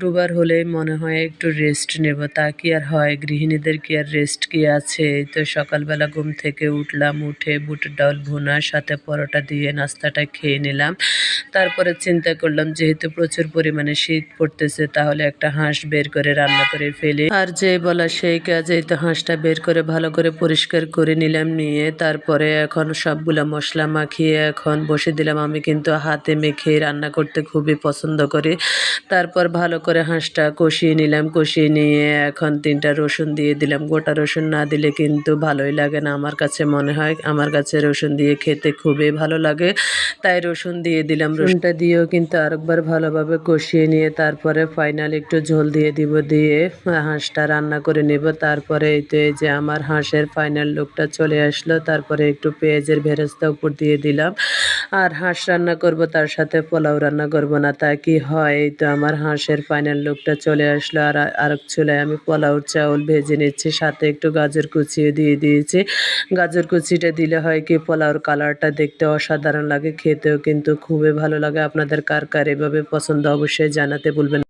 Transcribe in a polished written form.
শুক্রবার হলেই মনে হয় একটু রেস্ট নেব, তা কি আর হয়? গৃহিণীদের কি আর রেস্ট কি আছে? এই তো সকালবেলা ঘুম থেকে উঠলাম, উঠে বুটের ডাল ভুনা সাথে পরোটা দিয়ে নাস্তাটা খেয়ে নিলাম। তারপরে চিন্তা করলাম যেহেতু প্রচুর পরিমাণে শীত পড়তেছে তাহলে একটা হাঁস বের করে রান্না করে ফেলি। আর যেই বলা সেই কাজ, এই তো হাঁসটা বের করে ভালো করে পরিষ্কার করে নিলাম, নিয়ে তারপরে এখন সবগুলা মশলা মাখিয়ে এখন বসে দিলাম। আমি কিন্তু হাতে মেখে রান্না করতে খুবই পছন্দ করি। তারপর ভালো করে হাঁসটা কষিয়ে নিলাম, কষিয়ে নিয়ে এখন ৩টা রসুন দিয়ে দিলাম। গোটা রসুন না দিলে কিন্তু ভালোই লাগে না আমার কাছে মনে হয়। আমার কাছে রসুন দিয়ে খেতে খুবই ভালো লাগে, তাই রসুন দিয়ে দিলাম। রসুনটা দিয়েও কিন্তু আরেকবার ভালোভাবে কষিয়ে নিয়ে তারপরে ফাইনাল একটু ঝোল দিয়ে দিব, দিয়ে হাঁসটা রান্না করে নেব। তারপরে এই তো এই যে আমার হাঁসের ফাইনাল লুকটা চলে আসলো। তারপরে একটু পেঁয়াজের বেরেস্তা উপর দিয়ে দিলাম। আর হাঁস রান্না করব, তার সাথে পোলাও রান্না করব না, তা কি হয়? এই তো আমার হাঁসের ফাইনাল লুকটা চলে আসলো। আর আরেক চুলায় আমি পোলাওর চাউল ভেজে নিচ্ছি, সাথে একটু গাজর কুচিয়ে দিয়ে দিয়েছি। গাজর কুচিটা দিলে হয় কি, পোলাওর কালারটা দেখতে অসাধারণ লাগে, খেতেও কিন্তু খুবই ভালো লাগে। আপনাদের কার কার এভাবে পছন্দ অবশ্যই জানাতে ভুলবেন না।